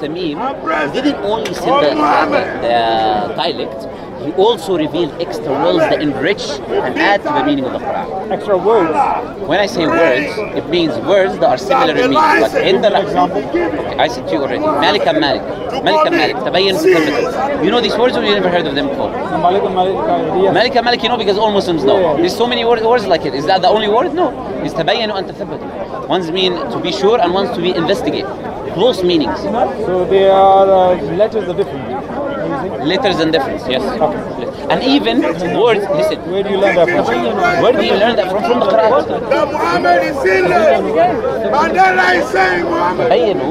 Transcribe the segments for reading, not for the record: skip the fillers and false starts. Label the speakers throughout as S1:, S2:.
S1: Tamim didn't only send the dialect, he also revealed extra words that enrich and add to the meaning of the Quran.
S2: Extra words.
S1: When I say words, it means words that are similar in meaning. But in the okay, I said to you already. Malik and Malik. Malik and Malik. Tabayyan Tabayyun. You know these words or you never heard of them before?
S2: Malik and Malik. Yes.
S1: Malik and Malik, you know, because all Muslims know.
S2: Yeah.
S1: There's so many words like it. Is that the only word? No. It's Tabayyanu and Tathabbatu. One's mean to be sure and one's to be investigate. Close meanings.
S2: So they are letters are different.
S1: Letters and difference, yes.
S2: Okay.
S1: And even words, listen.
S2: Where do you learn that from?
S1: Where do you learn that from? From the Quran. Tabayyanu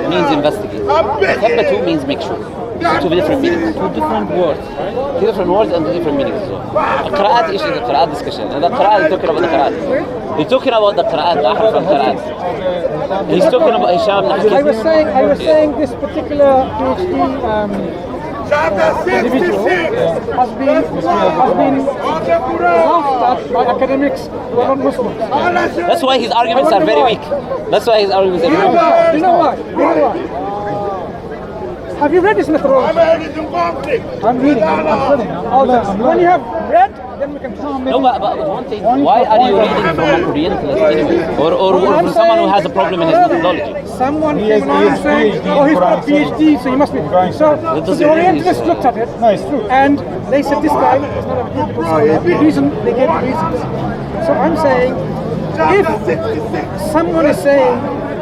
S1: means investigate. Tathabbatu means make sure. Two different meanings, two different words. Two different words and two different meanings as well. Qira'at is the Qira'at discussion. And the Qira'at is talking about the Qira'at. He's talking about the Qira'at, the Ahraf al-Qira'at. He's talking about Hisham ibn Hakim.
S3: I was saying this particular PhD individual has been laughed at by academics who are not Muslims.
S1: That's why his arguments are very weak. That's why his arguments are very weak.
S3: You know why? Have you read this methodology?
S2: I'm reading. I'm studying.
S3: When you have read, then we can talk.
S1: No, but one thing, why are you reading from an Orientalist anyway? Or from someone who has a problem in his methodology?
S3: Someone came along and said, oh, he's got a PhD, so he must be. So the Orientalists looked at it,
S2: No, it's true.
S3: and they said, this guy is not a good scholar. The reason, they gave the reasons. So I'm saying, if someone is saying,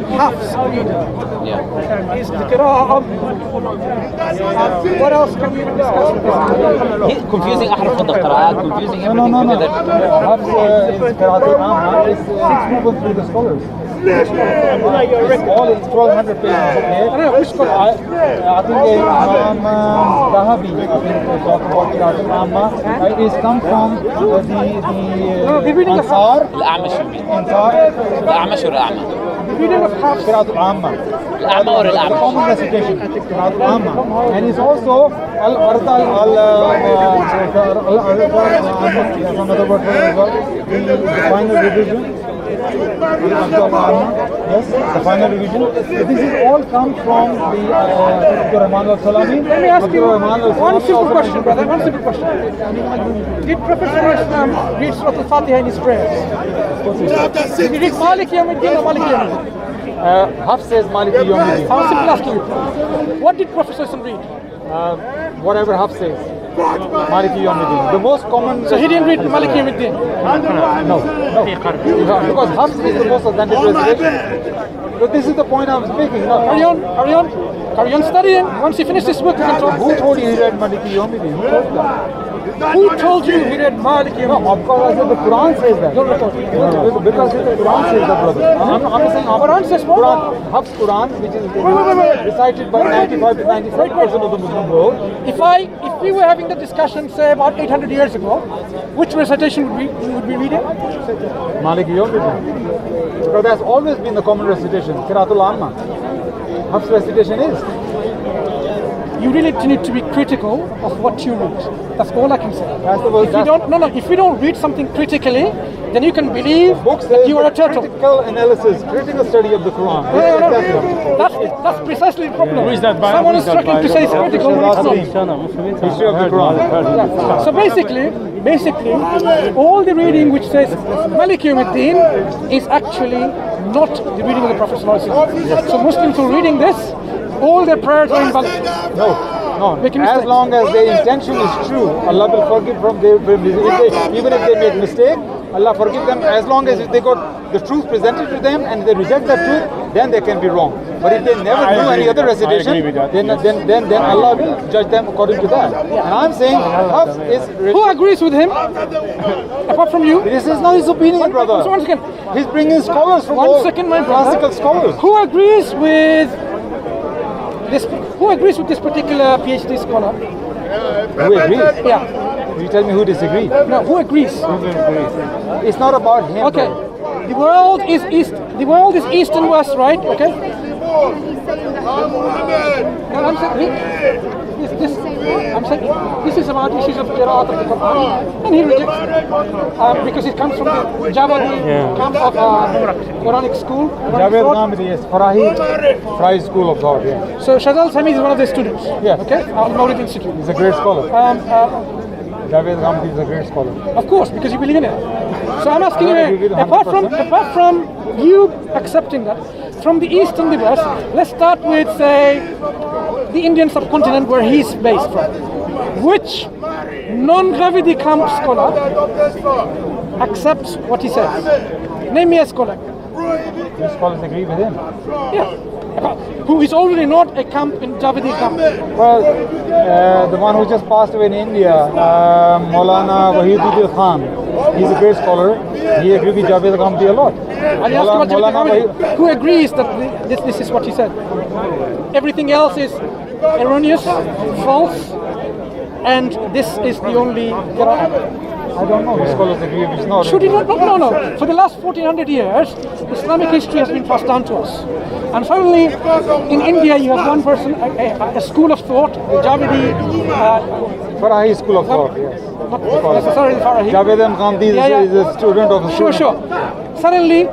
S3: Hafs is the Qira'ah, what else can we even discuss with this?
S1: Confusing Ahraf of the Qira'at, confusing everything
S2: No.
S1: together.
S2: Hafs is Qira'atul Amma. It's moving through the scholars. It's all in 1200 pages. Okay? I think Imam Dahabi, I think, talked about Qira'atul Amma. It is come from the Ansar.
S1: Al-A'mash will be.
S2: Ansar.
S1: Al-A'mash or Al-A'ma?
S3: Reading of Hafs.
S2: Qira'atul Amma.
S1: Al-A'ma or Al-A'mash?
S2: Common recitation. Qira'atul Amma. And it's also Al-Ardal the final revision. Yes, the final revision. This is all comes from the Dr. Rahman al-Salami.
S3: Let me ask you one simple question, brother. One simple question. Did Prophet ﷺ read Surah Al-Fatiha in his prayers? Did he read Malik Yawmiddin or Malik Yawmiddin?
S2: Hafs says Malik Yawmiddin.
S3: I'm simply asking you. What did Prophet ﷺ read?
S2: Whatever Hafs says. Malik Yawmiddin. The most common.
S3: So he didn't read Malik Yawmiddin?
S2: No. Because Hafs is the most authentic recitation. But this is the point I was making. No.
S3: Carry on studying. Once you finish this book, you can talk.
S2: Who told you he read Malik Yawmiddin? Who told that?
S3: Who told you he read Malik Yawmiddin?
S2: No, of course, I said the Quran says that. No. Because the Quran says that, brother. I'm not saying
S3: Quran says what?
S2: Quran, Hafs Quran, which is recited by 95 to 95% of the Muslim world.
S3: If we were having the discussion, say about 800 years ago, which recitation would we reading?
S2: Malik Yawmiddin. Because that's always been the common recitation. Qira'atul Amma. Hafs recitation is.
S3: You really need to be critical of what you read. That's all I can say. If you don't read something critically, then you can believe that you are a turtle.
S2: Critical analysis, critical study of the Quran.
S3: That's precisely the problem. Someone is struggling to say it's critical when it's not.
S2: History of the Quran.
S3: So basically, all the reading which says Malik Yawmiddin is actually not the reading of the Prophet ﷺ. So Muslims who are reading this, all their prayers are invalid.
S2: No. As long as their intention is true, Allah will forgive from their even if they make mistake, Allah forgive them as long as they got the truth presented to them and they reject that truth, then they can be wrong. But if they never do any other recitation, then Allah will judge them according to that. And I'm saying Hafs is...
S3: Who agrees with him? Apart from you?
S2: This is not his opinion, brother.
S3: So once again,
S2: he's bringing scholars from
S3: my brother,
S2: classical scholars.
S3: Who agrees with this particular PhD scholar?
S2: Who agrees?
S3: Yeah.
S2: You tell me who disagrees.
S3: No, who agrees?
S2: It's not about him.
S3: Okay. The world is east and west, right? Okay. No, I'm saying, I'm saying this is about issues of Qira'at of the Quran, and he rejects it because it comes from the Javadi camp of Quranic school.
S2: Javed Ghamidi, yes, Farahi School of Thought, yeah.
S3: So Shazal Sami is one of the students.
S2: Yes.
S3: Okay, Al Mawlid Institute.
S2: He's a great scholar. Javed Ghamidi is a great scholar.
S3: Of course, because you believe in it. So I'm asking you,
S2: 100%.
S3: apart from you accepting that, from the east and the west, let's start with, say, the Indian subcontinent where he's based from. Which non-Ghavidi camp scholar accepts what he says? Name me a scholar.
S2: These scholars agree with him.
S3: Yeah. Who is already not a camp in Javadi camp.
S2: Well, the one who just passed away in India, Maulana Wahiduddin Khan, he's a great scholar. He agrees with Javed Ghamidi a lot.
S3: And you ask about Javadi Ghamidi, who agrees that this is what he said. Everything else is erroneous, false, and this is the only Qur'an.
S2: I don't know which scholars agree, which not.
S3: Should he not? No. For the last 1400 years, Islamic history has been passed down to us. And finally, in India, you have one person, a school of thought, the Javadi.
S2: Farahi School of Thought, yes.
S3: Not necessarily Farahi.
S2: Javed Ghamidi is a student of the
S3: Sure. Suddenly,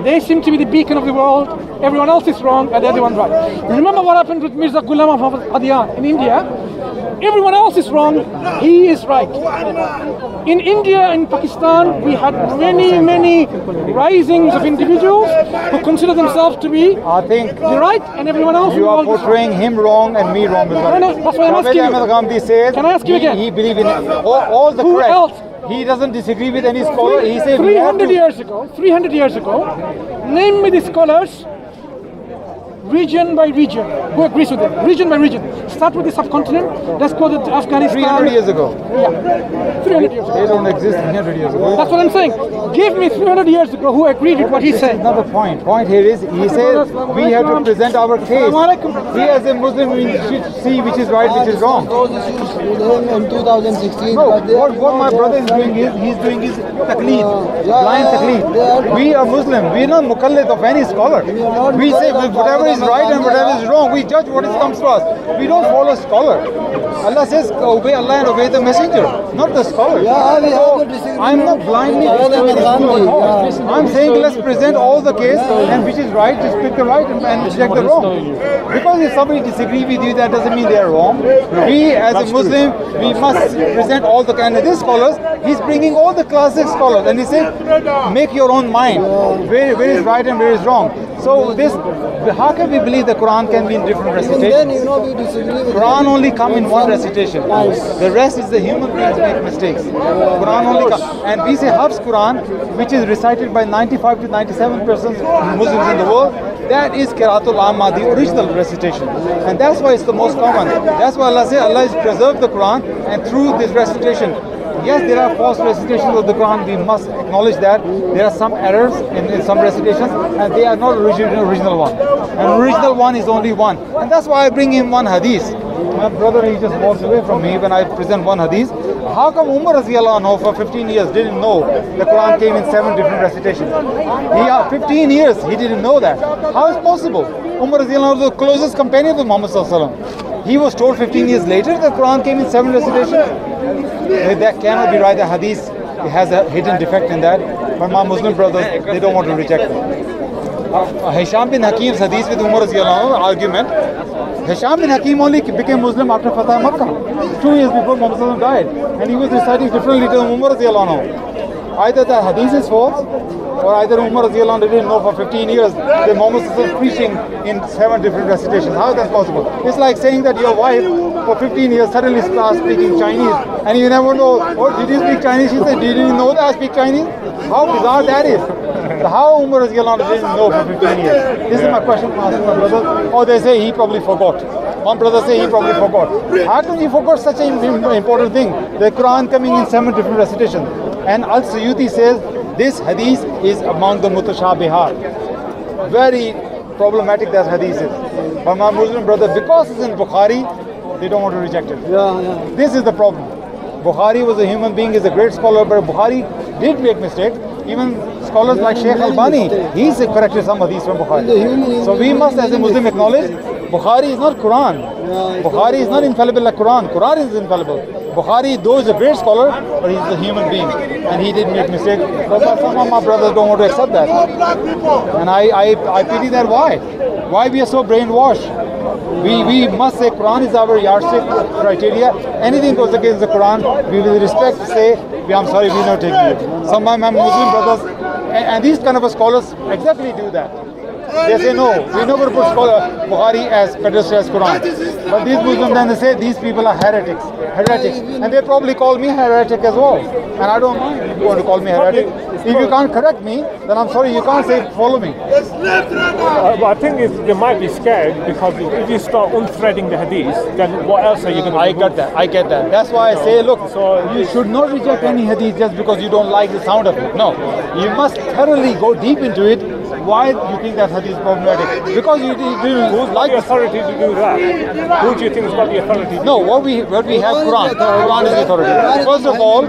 S3: they seem to be the beacon of the world. Everyone else is wrong, and they're the one right. Remember what happened with Mirza Ghulam Ahmad Qadian in India? Everyone else is wrong, he is right. In India and Pakistan, we had many risings of individuals who consider themselves to be the right, and everyone else
S2: you are portraying him wrong and me wrong.
S3: No, that's why I'm asking you.
S2: Ghamidi says,
S3: can I ask you again?
S2: He believes in all the
S3: Who
S2: correct.
S3: else?
S2: He doesn't disagree with any scholar. He says
S3: 300 years ago, name me the scholars region by region who agrees with it. Region by region. Start with the subcontinent. Let's go to Afghanistan.
S2: 300 years ago.
S3: Yeah. 300 years ago.
S2: They don't exist 300 years ago.
S3: That's what I'm saying. Give me 300 years ago who agreed with what he said.
S2: Another point. Point here is, he says we have to present our case. We as a Muslim, we should see which is right, which is wrong.
S4: Those issues with him in 2016.
S2: No,
S4: but they
S2: what my brother is doing is, he's doing his taqleed, blind taqleed. We are Muslim, we are not mukallid of any scholar. We say whatever is right and whatever is wrong, we judge what comes to us. We don't follow scholar. Allah says obey Allah and obey the messenger, not the scholar. So I'm not blindly following this. I'm saying let's present all the case, and which is right, just pick the right and reject the wrong. Because if somebody disagrees with you, that doesn't mean they are wrong. We as a Muslim, we must present all the candidates scholars. He's bringing all the classic scholars, and he said, make your own mind. Where is right and where is wrong. So this, how can we believe the Quran can be in different recitations?
S4: Then, we disagree with
S2: Quran only come in one recitation. The rest is the human beings make mistakes. Quran only come. And we say Hafs Quran, which is recited by 95 to 97% Muslims in the world, that is Qiraatul Amma, the original recitation. And that's why it's the most common. That's why Allah says Allah has preserved the Quran, and through this recitation, yes, there are false recitations of the Quran. We must acknowledge that there are some errors in some recitations, and they are not original one. An original one is only one, and that's why I bring in one hadith. My brother, he just walks away from me when I present one hadith. How come Umar Raziyallahu anhu for 15 years didn't know the Quran came in 7 different recitations? 15 years he didn't know that. How is possible? Umar Raziyallahu anhu was the closest companion of Muhammad sallallahu alaihi wasallam. He was told 15 years later the Quran came in 7 recitations. That cannot be right. The hadith, it has a hidden defect in that. But my Muslim brothers, they don't want to reject it. Hisham bin Hakim's hadith with Umar argument. Hisham bin Hakim only became Muslim after Fatah Makkah, 2 years before Muhammad died, and he was reciting differently to Umar. Either the hadith is false, or either Umar didn't know for 15 years that Muhammad was preaching in 7 different recitations. How is that possible? It's like saying that your wife for 15 years suddenly starts speaking Chinese, and you never know, oh, did you speak Chinese? She said, did you know that I speak Chinese? How bizarre that is. How Umar didn't know for 15 years? This is my question for asking my brother. Or they say he probably forgot. One brother say he probably forgot. How can he forget such an important thing? The Quran coming in 7 different recitations. And Al-Suyuti says this hadith is among the mutashabihat. Very problematic that hadith is. But my Muslim brother, because it's in Bukhari, they don't want to reject it. This is the problem. Bukhari was a human being, is a great scholar, but Bukhari did make mistakes. Even scholars like Sheikh Albani, he's corrected some hadiths from Bukhari. So we must as a Muslim acknowledge Bukhari is not Quran. Bukhari is not infallible like Quran. Quran is infallible. Bukhari, though is a great scholar, but he's a human being, and he did make mistakes. But some of my brothers don't want to accept that, and I pity that. Why? Why we are so brainwashed? We must say Quran is our yardstick criteria. Anything goes against the Quran, we will respect say, I'm sorry, we're not taking it. Some of my Muslim brothers, and these kind of scholars exactly do that. They say no, we never put Bukhari as pedestal as Quran. But these Muslims then they say these people are heretics, and they probably call me heretic as well. And I don't mind if you want to call me heretic. If you can't correct me, then I'm sorry, you can't say follow me.
S5: But I think they might be scared because if you start unthreading the hadith, then what else are you going to do?
S2: I get that. That's why I say, look, you should not reject any hadith just because you don't like the sound of it. No, you must thoroughly go deep into it. Why do you think that hadith is problematic? Because you
S5: Who's
S2: like
S5: the authority to do that? Who do you think has got the authority?
S2: No, what we have Quran. Quran is the authority. First of all,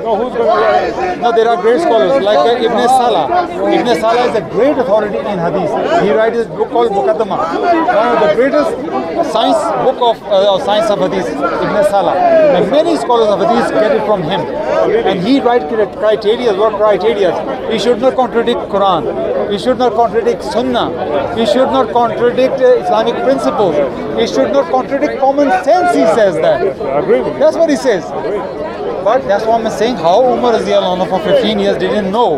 S2: there are great scholars like Ibn Salah. Ibn Salah is a great authority in hadith. He writes a book called Muqaddamah, one of the greatest book of science of hadith. Ibn Salah, and many scholars of hadith get it from him. And he writes criteria. What criteria? We should not contradict Quran. We should not contradict Sunnah. We should not contradict Islamic principles. We should not contradict common sense. He says that.
S5: I agree with you.
S2: That's what he says. But that's what I'm saying. How Umar radiallahu anhu for 15 years didn't know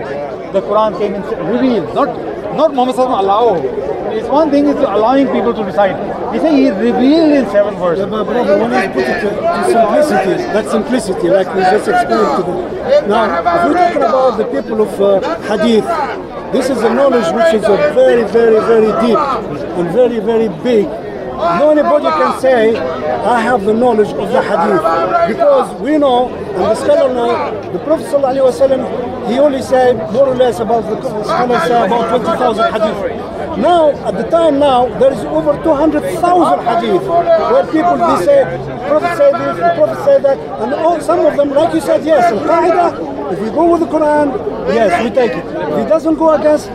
S2: the Quran came in revealed. Not Muhammad sallallahu alaihi wasallam. It's one thing is allowing people to recite. He said he revealed in 7 verses.
S6: Yeah, but brother, when you put it to simplicity, that simplicity, like we just explained to them. Now, if we're talking about the people of Hadith, this is a knowledge which is a very, very, very deep and very, very big. No anybody can say, I have the knowledge of the Hadith. Because we know, and the scholar know, the Prophet ﷺ, he only said more or less about the scholars say about 20,000 Hadith. Now, at the time now, there is over 200,000 hadith where people they say, Prophet said this, the Prophet said that, and some of them, like you said, yes, Al-Qaeda, if we go with the Quran, yes, we take it. If it doesn't go against,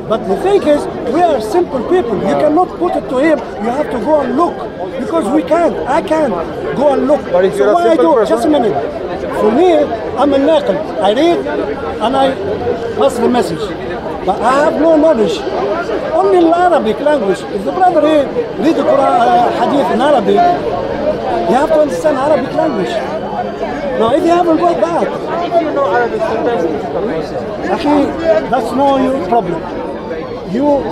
S6: but the thing is, we are simple people. You cannot put it to him, you have to go and look. Because we can't, I can't go and look.
S2: But if you're
S6: so
S2: a
S6: what I
S2: simple
S6: do,
S2: person,
S6: just a minute. For me, I'm a naql. I read and I pass the message. But I have no knowledge. Only in Arabic language. If the brother read the Quran, Hadith in Arabic, you have to understand Arabic language. Now, if you haven't got that,
S3: If you know Arabic, sometimes it's pervasive.
S6: actually, that's not your problem. You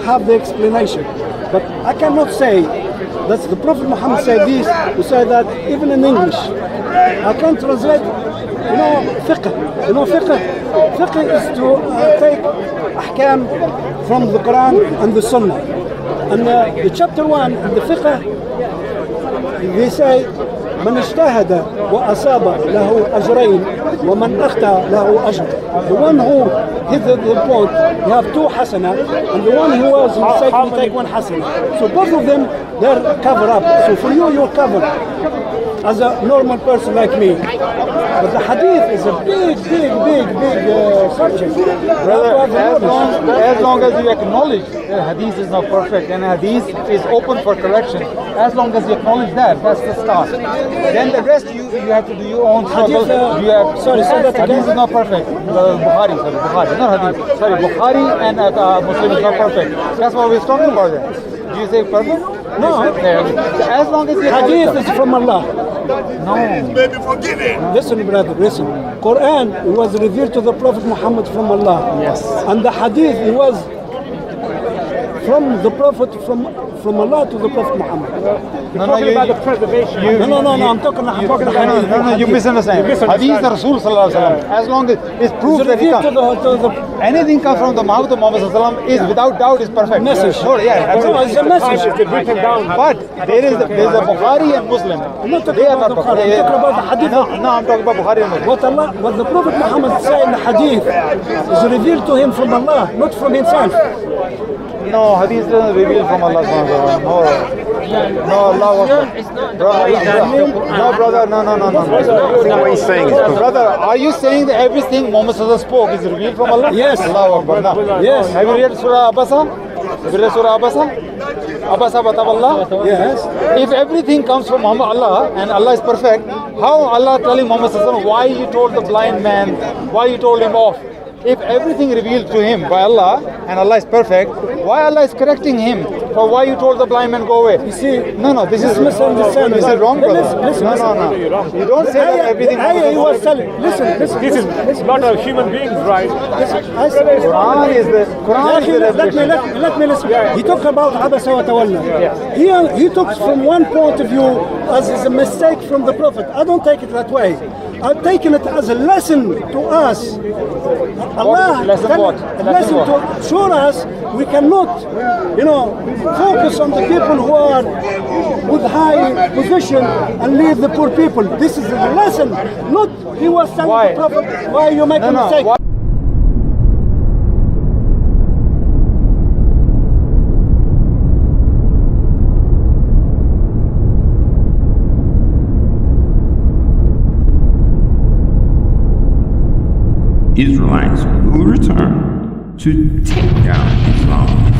S6: have the explanation. But I cannot say that the Prophet Muhammad said this, to say that even in English. I can translate, fiqh. Fiqh is to take ahkam from the Quran and the Sunnah. And the chapter 1 in the fiqh, they say, من اجتهد وأصاب له أجرين ومن أخطأ له أجر. The one who hit the point, you have 2 hasana, and the one who was mistaken, you take 1 hasana. So both of them, they're covered up. So for you, you're covered as a normal person like me. But the hadith is a big subject.
S2: Brother, as long as you acknowledge that hadith is not perfect and hadith is open for correction, as long as you acknowledge that, that's the start. Then the rest you have to do your own struggle. Hadith is not perfect. Bukhari, not hadith. Bukhari and Muslim is not perfect. That's what we're talking about there. Do you say perfect?
S6: No.
S2: As long as you
S6: Hadith is from Allah.
S2: No.
S6: Listen, brother, listen. Quran was revealed to the Prophet Muhammad from Allah.
S2: Yes.
S6: And the Hadith was from the Prophet, from Allah to the Prophet Muhammad.
S5: You're talking about the preservation.
S6: No, I'm talking about the Hadith.
S2: No, you misunderstand. Hadith, the Rasul sallallahu alaihi wasallam. As long as it's proof that he anything comes from the mouth of Muhammad sallallahu alaihi wasallam is without doubt is perfect.
S6: Message.
S2: No, yeah,
S6: No, it's a message.
S5: It's written down.
S2: But there's a Bukhari and Muslim.
S6: I'm not talking about the Bukhari. I'm talking about the Hadith.
S2: No, I'm talking about Bukhari and Muslim.
S6: What the Prophet Muhammad said in the Hadith is revealed to him from Allah, not from himself.
S2: No, hadith doesn't reveal from Allah subhanahu wa ta'ala. No, Allah. No, brother, no.
S7: What he's saying is
S2: Brother, are you saying that everything Muhammad sallallahu alaihi wasallam spoke is revealed from Allah?
S6: Yes.
S2: Allahu Akbar.
S6: Yes.
S2: Have you read Surah Abbas? Have you read Surah Abbas? Abbas Allah.
S6: Yes.
S2: If everything comes from Muhammad Allah and Allah is perfect, how Allah telling Muhammad Sallallahu Alaihi Wasallam why you told the blind man, why you told him off? If everything revealed to him by Allah and Allah is perfect, why Allah is correcting him for why you told the blind man go away?
S6: You see,
S2: No, this is
S6: misunderstanding.
S2: This is wrong, brother.
S6: Listen,
S2: No. You don't say that everything.
S6: He was telling. Listen.
S5: This is not a human being's right.
S6: I said,
S2: Quran is the revelation.
S6: let me listen. He talked about Abbas wa tawalla. He took from one point of view as a mistake from the Prophet. I don't take it that way. I've taken it as a lesson to us. Allah, lesson to show us we cannot, focus on the people who are with high position and leave the poor people. This is a lesson. Not he was telling the Prophet why you make a mistake.
S2: Why?
S7: Israelites will return to take down Islam.